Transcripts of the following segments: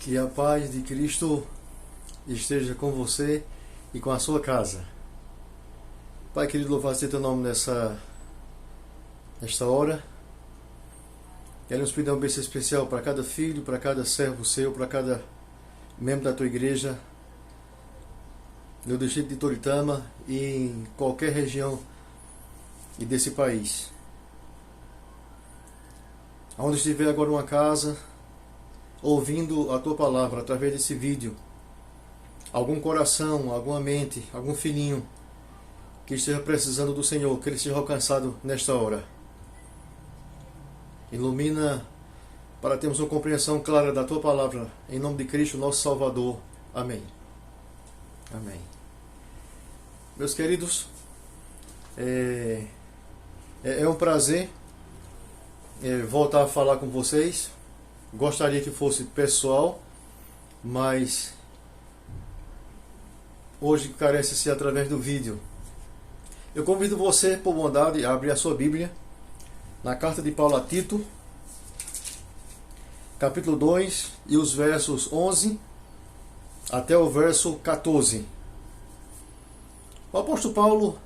Que a paz de Cristo esteja com você e com a sua casa. Pai querido, louvado seja teu nome nesta hora. Queremos pedir uma bênção especial para cada filho, para cada servo seu, para cada membro da tua igreja, no distrito de Toritama e em qualquer região e desse país. Onde estiver agora uma casa, ouvindo a tua palavra através desse vídeo, algum coração, alguma mente, algum filhinho que esteja precisando do Senhor, que ele seja alcançado nesta hora. Ilumina para termos uma compreensão clara da tua palavra, em nome de Cristo, nosso Salvador. Amém. Amém. Meus queridos, é um prazer voltar a falar com vocês. Gostaria que fosse pessoal, mas hoje carece ser através do vídeo. Eu convido você, por bondade, a abrir a sua Bíblia na carta de Paulo a Tito, capítulo 2, e os versos 11 até o verso 14. O apóstolo Paulo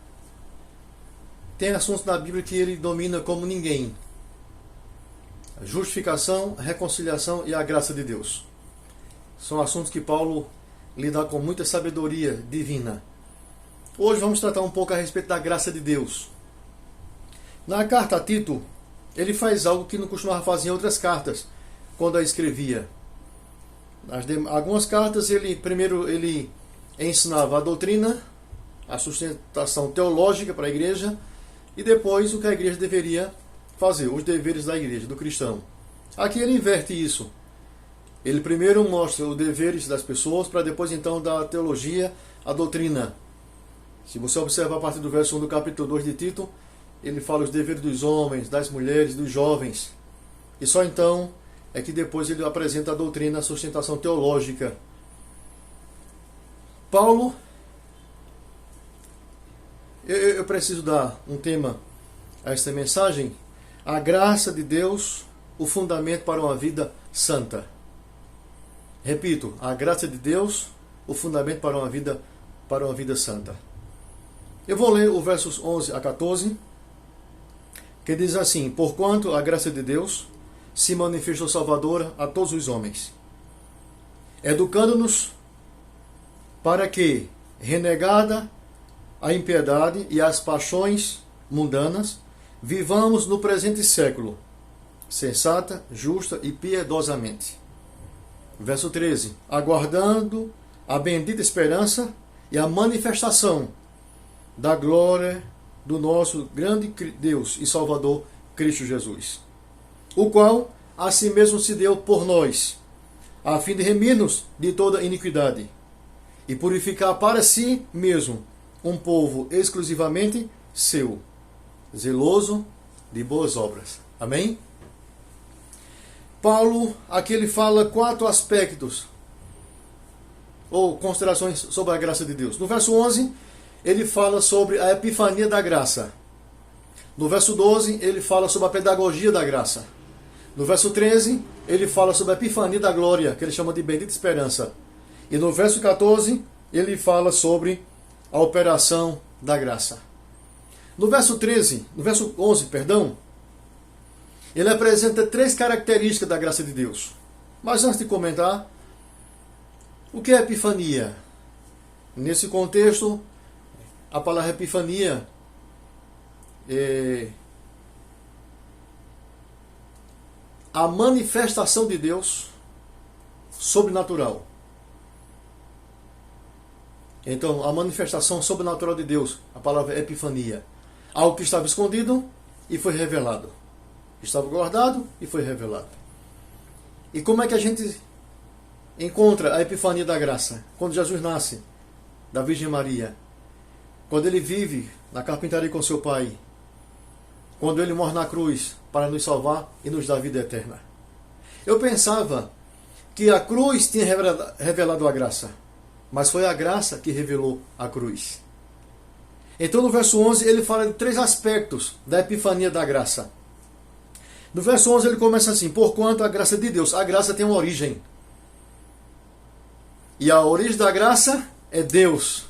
tem assuntos na Bíblia que ele domina como ninguém: a justificação, a reconciliação e a graça de Deus. São assuntos que Paulo lida com muita sabedoria divina. Hoje vamos tratar um pouco a respeito da graça de Deus. Na carta a Tito, ele faz algo que não costumava fazer em outras cartas, quando a escrevia. Algumas cartas, primeiro ele ensinava a doutrina, a sustentação teológica para a igreja, e depois o que a igreja deveria fazer, os deveres da igreja, do cristão. Aqui ele inverte isso. Ele primeiro mostra os deveres das pessoas, para depois então dar a teologia, a doutrina. Se você observar a partir do verso 1 do capítulo 2 de Tito, ele fala os deveres dos homens, das mulheres, dos jovens. E só então é que depois ele apresenta a doutrina, a sustentação teológica. Paulo, eu preciso dar um tema a esta mensagem: a graça de Deus, o fundamento para uma vida santa. Repito, a graça de Deus, o fundamento para uma vida santa. Eu vou ler os versos 11 a 14, que diz assim: porquanto a graça de Deus se manifestou salvadora a todos os homens, educando-nos para que, renegada a impiedade e as paixões mundanas, vivamos no presente século, sensata, justa e piedosamente. Verso 13. Aguardando a bendita esperança e a manifestação da glória do nosso grande Deus e Salvador, Cristo Jesus, o qual a si mesmo se deu por nós, a fim de remir-nos de toda iniquidade e purificar para si mesmo um povo exclusivamente seu, zeloso de boas obras. Amém? Paulo, aqui ele fala 4 aspectos ou considerações sobre a graça de Deus. No verso 11, ele fala sobre a epifania da graça. No verso 12, ele fala sobre a pedagogia da graça. No verso 13, ele fala sobre a epifania da glória, que ele chama de bendita esperança. E no verso 14, ele fala sobre a operação da graça. No verso 11, ele apresenta 3 características da graça de Deus. Mas antes de comentar, o que é epifania? Nesse contexto, a palavra epifania é a manifestação de Deus sobrenatural. Então, a manifestação sobrenatural de Deus, a palavra epifania. Algo que estava escondido e foi revelado. Estava guardado e foi revelado. E como é que a gente encontra a epifania da graça? Quando Jesus nasce da Virgem Maria. Quando ele vive na carpintaria com seu pai. Quando ele morre na cruz para nos salvar e nos dar vida eterna. Eu pensava que a cruz tinha revelado a graça, mas foi a graça que revelou a cruz. Então no verso 11 ele fala de 3 aspectos da epifania da graça. No verso 11 ele começa assim: porquanto a graça de Deus. A graça tem uma origem. E a origem da graça é Deus.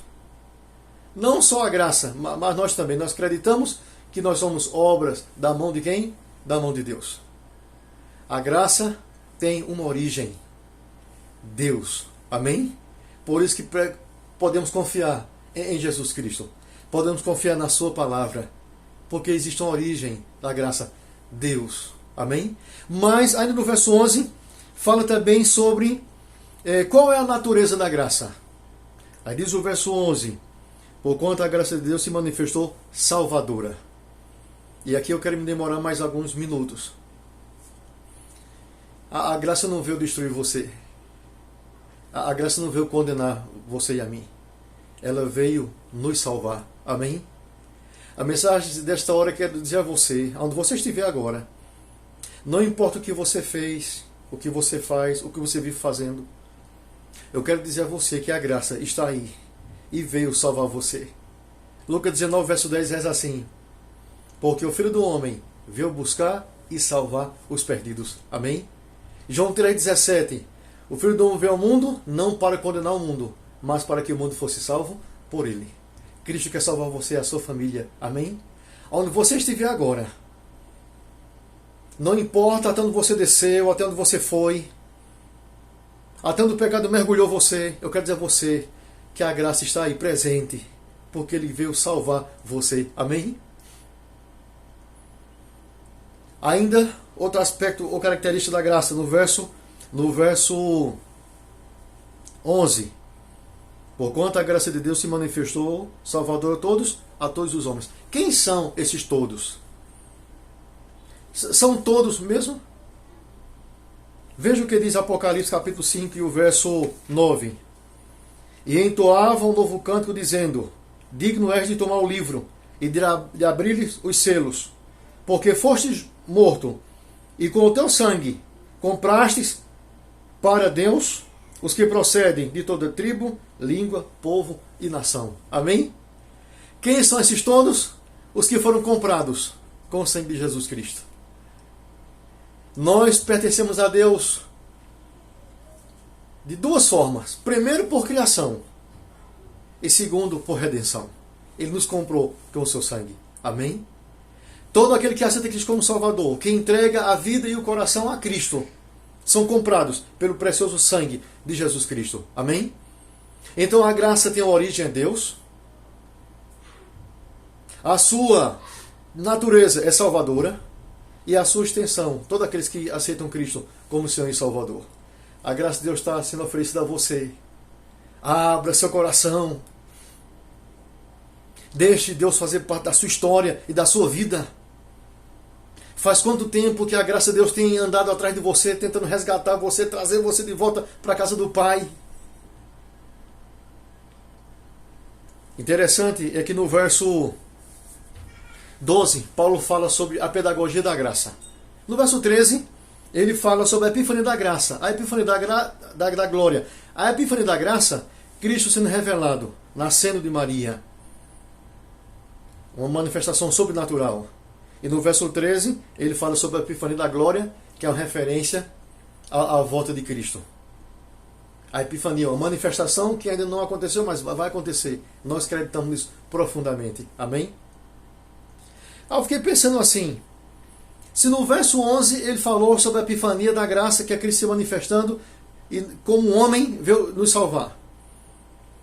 Não só a graça, mas nós também. Nós acreditamos que nós somos obras da mão de quem? Da mão de Deus. A graça tem uma origem. Deus. Amém? Por isso que podemos confiar em Jesus Cristo. Podemos confiar na sua palavra. Porque existe uma origem da graça. Deus. Amém? Mas ainda no verso 11, fala também sobre qual é a natureza da graça. Aí diz o verso 11: porquanto a graça de Deus se manifestou salvadora. E aqui eu quero me demorar mais alguns minutos. A graça não veio destruir você. A graça não veio condenar você e a mim. Ela veio nos salvar. Amém? A mensagem desta hora quero dizer a você, onde você estiver agora, não importa o que você fez, o que você faz, o que você vive fazendo, eu quero dizer a você que a graça está aí e veio salvar você. Lucas 19, verso 10 reza assim: porque o Filho do Homem veio buscar e salvar os perdidos. Amém? João 3,17: o Filho do Homem veio ao mundo não para condenar o mundo, mas para que o mundo fosse salvo por ele. Cristo quer salvar você e a sua família. Amém? Onde você estiver agora, não importa até onde você desceu, até onde você foi, até onde o pecado mergulhou você, eu quero dizer a você que a graça está aí presente, porque ele veio salvar você. Amém? Ainda outro aspecto ou característica da graça no verso 11: porquanto a graça de Deus se manifestou salvador a todos os homens. Quem são esses todos? São todos mesmo? Veja o que diz Apocalipse capítulo 5 e o verso 9. E entoavam um novo cântico dizendo: digno és de tomar o livro e de abrir os selos, porque fostes morto e com o teu sangue comprastes para Deus os que procedem de toda tribo, língua, povo e nação. Amém? Quem são esses todos? Os que foram comprados com o sangue de Jesus Cristo. Nós pertencemos a Deus de duas formas. Primeiro, por criação. E segundo, por redenção. Ele nos comprou com o seu sangue. Amém? Todo aquele que aceita Cristo como Salvador, que entrega a vida e o coração a Cristo, são comprados pelo precioso sangue de Jesus Cristo. Amém? Então a graça tem uma origem em Deus. A sua natureza é salvadora. E a sua extensão, todos aqueles que aceitam Cristo como Senhor e Salvador. A graça de Deus está sendo oferecida a você. Abra seu coração. Deixe Deus fazer parte da sua história e da sua vida. Faz quanto tempo que a graça de Deus tem andado atrás de você, tentando resgatar você, trazer você de volta para a casa do Pai. Interessante é que no verso 12, Paulo fala sobre a pedagogia da graça. No verso 13, ele fala sobre a epifania da graça, a epifania da glória. A epifania da graça, Cristo sendo revelado, nascendo de Maria. Uma manifestação sobrenatural. E no verso 13, ele fala sobre a epifania da glória, que é uma referência à volta de Cristo. A epifania, uma manifestação que ainda não aconteceu, mas vai acontecer. Nós acreditamos nisso profundamente. Amém? Eu fiquei pensando assim, se no verso 11 ele falou sobre a epifania da graça que é Cristo se manifestando e como um homem veio nos salvar.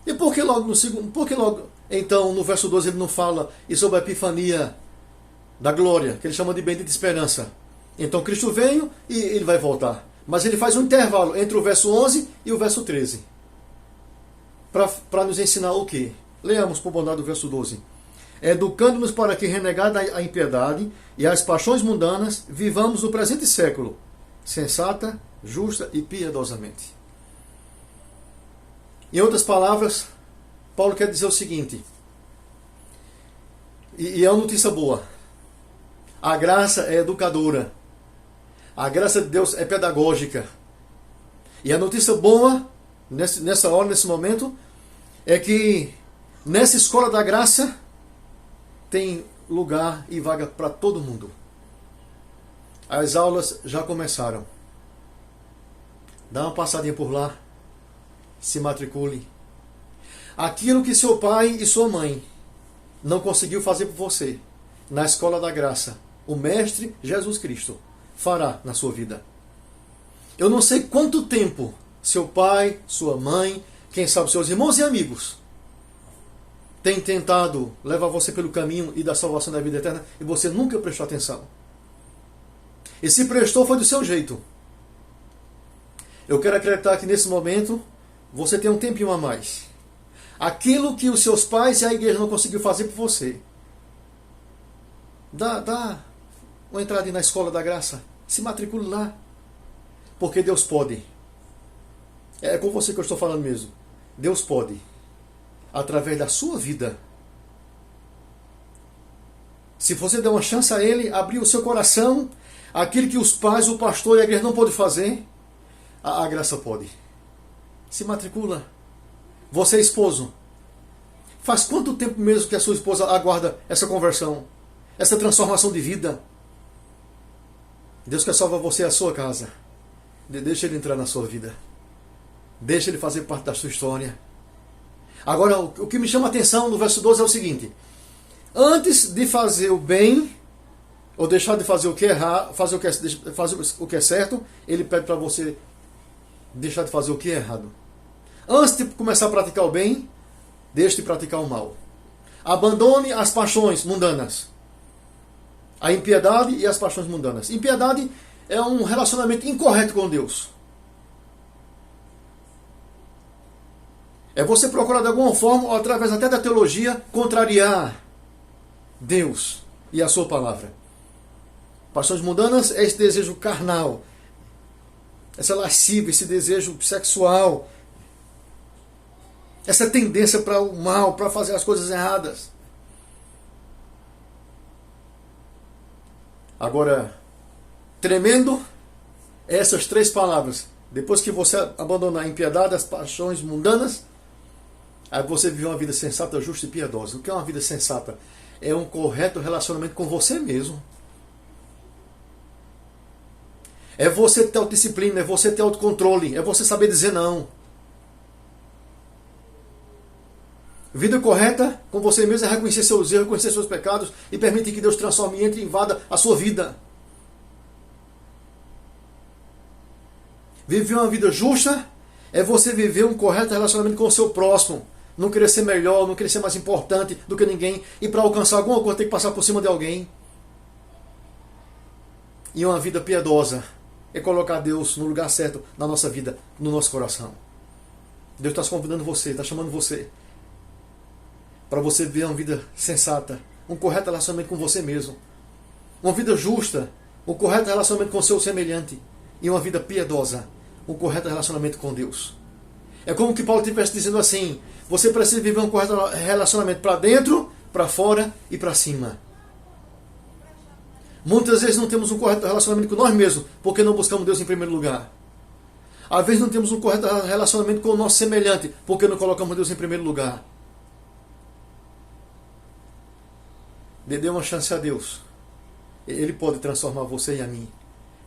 E por que logo no segundo, por que logo então no verso 12 ele não fala e sobre a epifania da glória, que ele chama de bendita esperança? Então Cristo veio e ele vai voltar. Mas ele faz um intervalo entre o verso 11 e o verso 13. Para nos ensinar o quê? Leamos por bondade o verso 12. Educando-nos para que, renegada a impiedade e as paixões mundanas, vivamos no presente século, sensata, justa e piedosamente. Em outras palavras, Paulo quer dizer o seguinte, e é uma notícia boa: a graça é educadora, a graça de Deus é pedagógica. E a notícia boa, nessa hora, nesse momento, é que nessa escola da graça tem lugar e vaga para todo mundo. As aulas já começaram. Dá uma passadinha por lá. se matricule. Aquilo que seu pai e sua mãe não conseguiu fazer por você, na escola da graça, o Mestre Jesus Cristo fará na sua vida. Eu não sei quanto tempo seu pai, sua mãe, quem sabe seus irmãos e amigos têm tentado levar você pelo caminho e da salvação da vida eterna e você nunca prestou atenção. E se prestou foi do seu jeito. Eu quero acreditar que nesse momento você tem um tempinho a mais. Aquilo que os seus pais e a igreja não conseguiu fazer por você. Dá uma entrada na escola da graça. Se matricule lá. Porque Deus pode. É com você que eu estou falando mesmo. Deus pode, através da sua vida, se você der uma chance a Ele, abrir o seu coração, aquilo que os pais, o pastor e a igreja não podem fazer, a graça pode. Se matricula. Você é esposo. Faz quanto tempo mesmo que a sua esposa aguarda essa conversão, essa transformação de vida? Deus quer salvar você e a sua casa. Deixa Ele entrar na sua vida. Deixa Ele fazer parte da sua história. Agora, o que me chama a atenção no verso 12 é o seguinte. Antes de fazer o bem, ou deixar de fazer o que é errado, fazer o que é certo, Ele pede para você deixar de fazer o que é errado. Antes de começar a praticar o bem, deixe de praticar o mal. Abandone as paixões mundanas. A impiedade e as paixões mundanas. Impiedade é um relacionamento incorreto com Deus. É você procurar de alguma forma, ou através até da teologia, contrariar Deus e a sua palavra. Paixões mundanas é esse desejo carnal, essa lascívia, esse desejo sexual, essa tendência para o mal, para fazer as coisas erradas. Agora, tremendo essas três palavras. Depois que você abandonar a impiedade, as paixões mundanas, aí você vive uma vida sensata, justa e piedosa. O que é uma vida sensata? É um correto relacionamento com você mesmo. É você ter autodisciplina, é você ter autocontrole, é você saber dizer não. Vida correta com você mesmo é reconhecer seus erros, reconhecer seus pecados e permitir que Deus transforme, entre e invada a sua vida. Viver uma vida justa é você viver um correto relacionamento com o seu próximo. Não querer ser melhor, não querer ser mais importante do que ninguém. E para alcançar alguma coisa tem que passar por cima de alguém. E uma vida piedosa é colocar Deus no lugar certo na nossa vida, no nosso coração. Deus está convidando você, está chamando você para você viver uma vida sensata, um correto relacionamento com você mesmo. Uma vida justa, um correto relacionamento com o seu semelhante. E uma vida piedosa, um correto relacionamento com Deus. É como que Paulo estivesse dizendo assim: você precisa viver um correto relacionamento para dentro, para fora e para cima. Muitas vezes não temos um correto relacionamento com nós mesmos, porque não buscamos Deus em primeiro lugar. Às vezes não temos um correto relacionamento com o nosso semelhante, porque não colocamos Deus em primeiro lugar. Dê uma chance a Deus. Ele pode transformar você e a mim.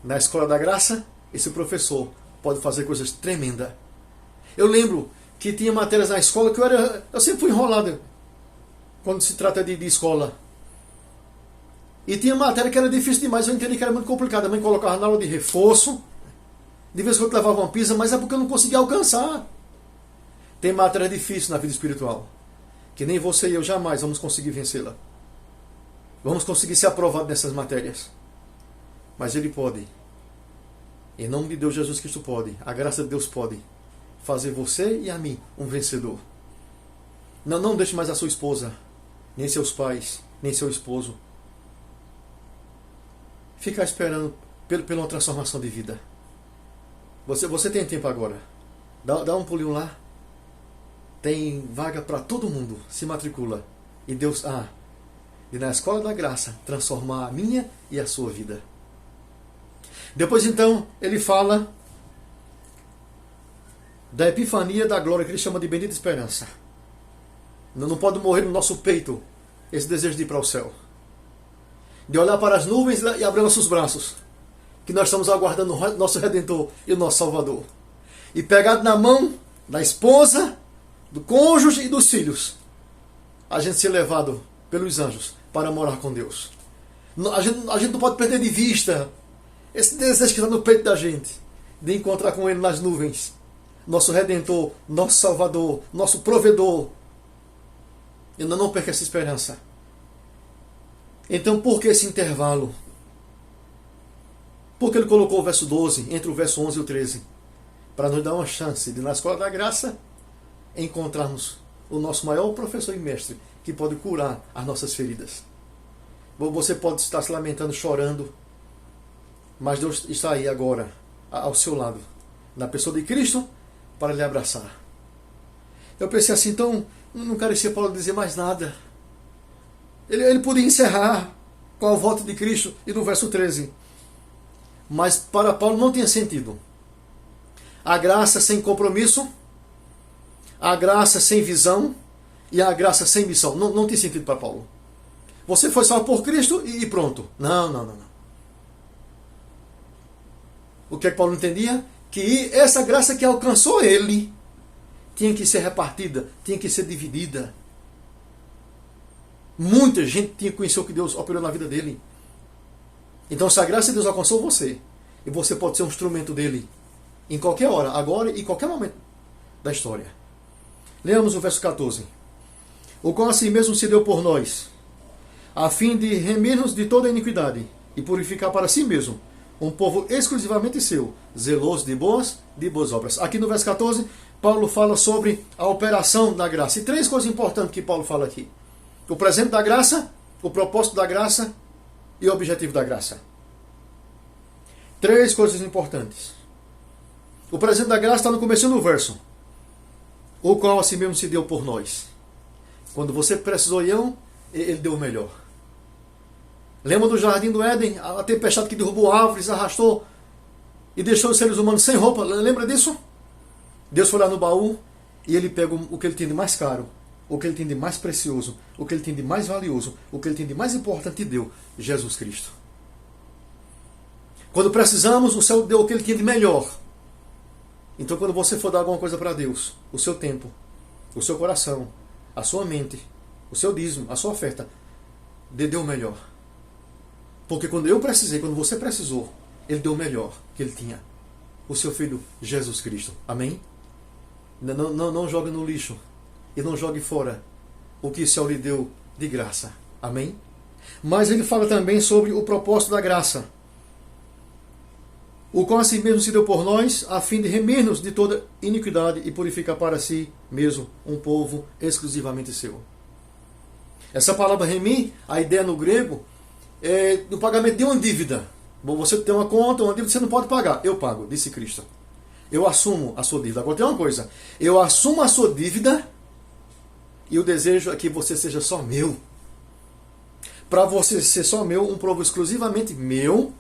Na escola da graça, esse professor pode fazer coisas tremendas. Eu lembro que tinha matérias na escola que eu sempre fui enrolado quando se trata de escola. E tinha matéria que era difícil demais, eu entendi que era muito complicado. A mãe colocava na aula de reforço, de vez em quando levava uma pisa, mas é porque eu não conseguia alcançar. Tem matéria difícil na vida espiritual, que nem você e eu jamais vamos conseguir vencê-la. Vamos conseguir ser aprovados nessas matérias. Mas Ele pode. Em nome de Deus, Jesus Cristo pode. A graça de Deus pode fazer você e a mim um vencedor. Não deixe mais a sua esposa, nem seus pais, nem seu esposo ficar esperando pela uma transformação de vida. Você tem tempo agora. Dá um pulinho lá. Tem vaga para todo mundo. Se matricula. E Deus e na escola da graça transformar a minha e a sua vida. Depois então ele fala da epifania da glória, que ele chama de bendita esperança. Não pode morrer no nosso peito esse desejo de ir para o céu, de olhar para as nuvens e abrir nossos braços, que nós estamos aguardando o nosso Redentor e o nosso Salvador, e pegado na mão da esposa, do cônjuge e dos filhos, a gente ser levado pelos anjos para morar com Deus. A gente não pode perder de vista esse desejo que está no peito da gente, de encontrar com Ele nas nuvens, nosso Redentor, nosso Salvador, nosso Provedor. Eu não perca essa esperança. Então, por que esse intervalo? Porque ele colocou o verso 12 entre o verso 11 e o 13, para nos dar uma chance de, na escola da graça, encontrarmos o nosso maior professor e mestre, que pode curar as nossas feridas. Você pode estar se lamentando, chorando, mas Deus está aí agora, ao seu lado, na pessoa de Cristo, para lhe abraçar. Eu pensei assim, então, não carecia Paulo dizer mais nada. Ele podia encerrar com a volta de Cristo e no verso 13. Mas para Paulo não tinha sentido. A graça sem compromisso, a graça sem visão e a graça sem missão. Não tem sentido para Paulo. Você foi salvo por Cristo e pronto. Não. O que é que Paulo entendia? Que essa graça que alcançou ele tinha que ser repartida, tinha que ser dividida. Muita gente tinha que conhecer o que Deus operou na vida dele. Então, se a graça de Deus alcançou você, e você pode ser um instrumento dele em qualquer hora, agora e em qualquer momento da história. Leamos o verso 14. O qual assim mesmo se deu por nós, a fim de remir-nos de toda a iniquidade e purificar para si mesmo um povo exclusivamente seu, zeloso de boas obras. Aqui no verso 14, Paulo fala sobre a operação da graça. E 3 coisas importantes que Paulo fala aqui. O presente da graça, o propósito da graça e o objetivo da graça. 3 coisas importantes. O presente da graça está no começo do verso. O qual assim mesmo se deu por nós. Quando você precisou, ele deu o melhor. Lembra do jardim do Éden? A tempestade que derrubou árvores, arrastou e deixou os seres humanos sem roupa. Lembra disso? Deus foi lá no baú e ele pega o que ele tem de mais caro, o que ele tem de mais precioso, o que ele tem de mais valioso, o que ele tem de mais importante e deu: Jesus Cristo. Quando precisamos, o céu deu o que ele tinha de melhor. Então, quando você for dar alguma coisa para Deus, o seu tempo, o seu coração, a sua mente, o seu dízimo, a sua oferta, dê o melhor. Porque quando eu precisei, quando você precisou, ele deu o melhor que ele tinha: o seu Filho Jesus Cristo. Amém? Não jogue no lixo e não jogue fora o que o céu lhe deu de graça. Amém? Mas ele fala também sobre o propósito da graça, o qual assim mesmo se deu por nós, a fim de remir-nos de toda iniquidade e purificar para si mesmo um povo exclusivamente seu. Essa palavra remir, a ideia no grego, é do pagamento de uma dívida. Bom, você tem uma conta, uma dívida, você não pode pagar. Eu pago, disse Cristo. Eu assumo a sua dívida. Agora tem uma coisa: eu assumo a sua dívida e o desejo é que você seja só meu. Para você ser só meu, um povo exclusivamente meu,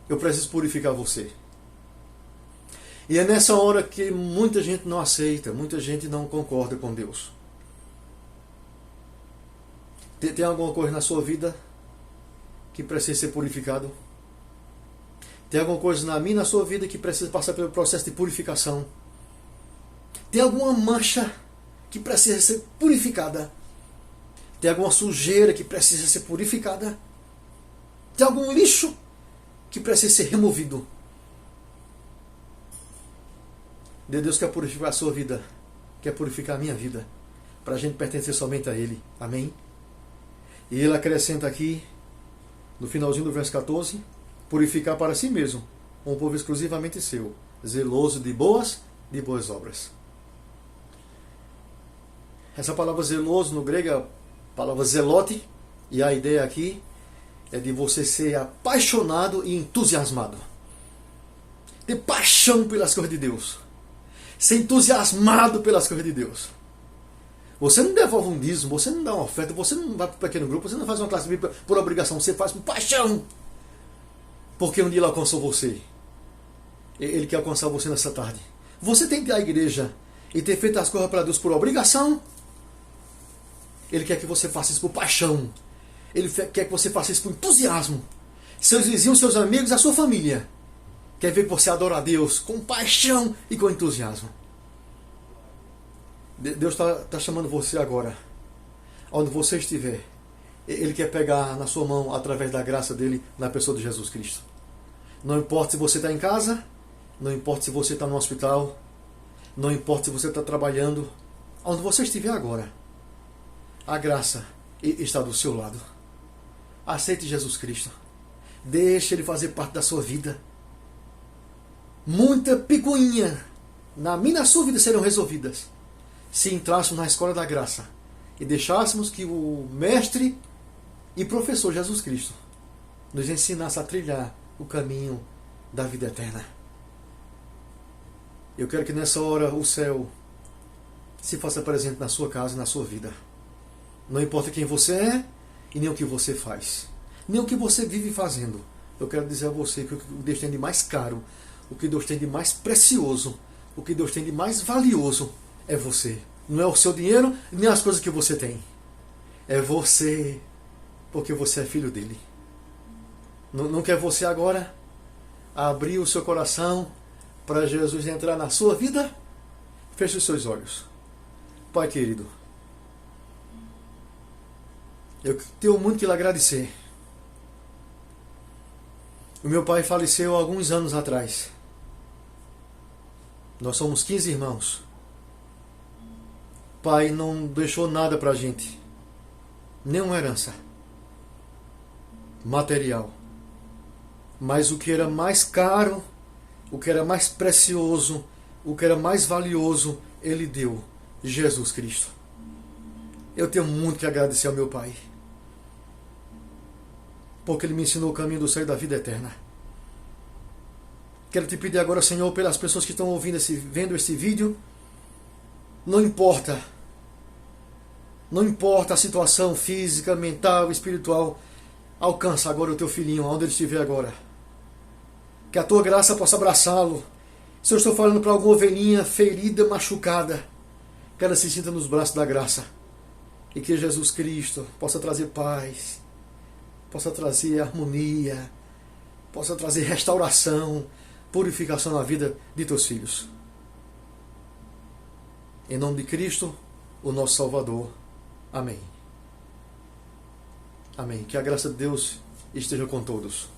eu preciso purificar você. E é nessa hora que muita gente não aceita, muita gente não concorda com Deus. Tem alguma coisa na sua vida que precisa ser purificado? Tem alguma coisa na minha e na sua vida que precisa passar pelo processo de purificação? Tem alguma mancha que precisa ser purificada? Tem alguma sujeira que precisa ser purificada? Tem algum lixo que precisa ser removido? Deus quer purificar a sua vida, quer purificar a minha vida, para a gente pertencer somente a Ele. Amém? E ele acrescenta aqui, no finalzinho do verso 14, purificar para si mesmo um povo exclusivamente seu, zeloso de boas obras. Essa palavra zeloso no grego é a palavra zelote, e a ideia aqui é de você ser apaixonado e entusiasmado. Ter paixão pelas coisas de Deus. Ser entusiasmado pelas coisas de Deus. Você não devolve um dízimo, você não dá uma oferta, você não vai para um pequeno grupo, você não faz uma classe bíblica por obrigação, você faz por paixão. Porque um dia ele alcançou você. Ele quer alcançar você nessa tarde. Você tem que ir à igreja e ter feito as coisas para Deus por obrigação. Ele quer que você faça isso por paixão. Ele quer que você faça isso por entusiasmo. Seus vizinhos, seus amigos, a sua família quer ver você adorar a Deus com paixão e com entusiasmo. Deus está chamando você agora. Onde você estiver, Ele quer pegar na sua mão através da graça dele na pessoa de Jesus Cristo. Não importa se você está em casa, não importa se você está no hospital, não importa se você está trabalhando, onde você estiver agora, a graça está do seu lado. Aceite Jesus Cristo. Deixe Ele fazer parte da sua vida. Muita picuinha na minha e na sua vida serão resolvidas se entrássemos na escola da graça e deixássemos que o Mestre e Professor Jesus Cristo nos ensinasse a trilhar o caminho da vida eterna. Eu quero que nessa hora o céu se faça presente na sua casa e na sua vida. Não importa quem você é e nem o que você faz, nem o que você vive fazendo. Eu quero dizer a você que o que Deus tem de mais caro, o que Deus tem de mais precioso, o que Deus tem de mais valioso é você. Não é o seu dinheiro, nem as coisas que você tem. É você, porque você é filho dele. Não quer você agora abrir o seu coração para Jesus entrar na sua vida? Feche os seus olhos. Pai querido, eu tenho muito que lhe agradecer. O meu pai faleceu há alguns anos atrás. Nós somos 15 irmãos. Pai não deixou nada para a gente. Nenhuma herança material. Mas o que era mais caro, o que era mais precioso, o que era mais valioso, Ele deu. Jesus Cristo. Eu tenho muito que agradecer ao meu Pai. Porque Ele me ensinou o caminho do céu e da vida eterna. Quero te pedir agora, Senhor, pelas pessoas que estão vendo esse vídeo. Não importa a situação física, mental, espiritual. Alcança agora o teu filhinho, onde ele estiver agora. Que a tua graça possa abraçá-lo. Se eu estou falando para alguma ovelhinha ferida, machucada, que ela se sinta nos braços da graça. E que Jesus Cristo possa trazer paz, possa trazer harmonia, possa trazer restauração, purificação na vida de teus filhos. Em nome de Cristo, o nosso Salvador. Amém. Amém. Que a graça de Deus esteja com todos.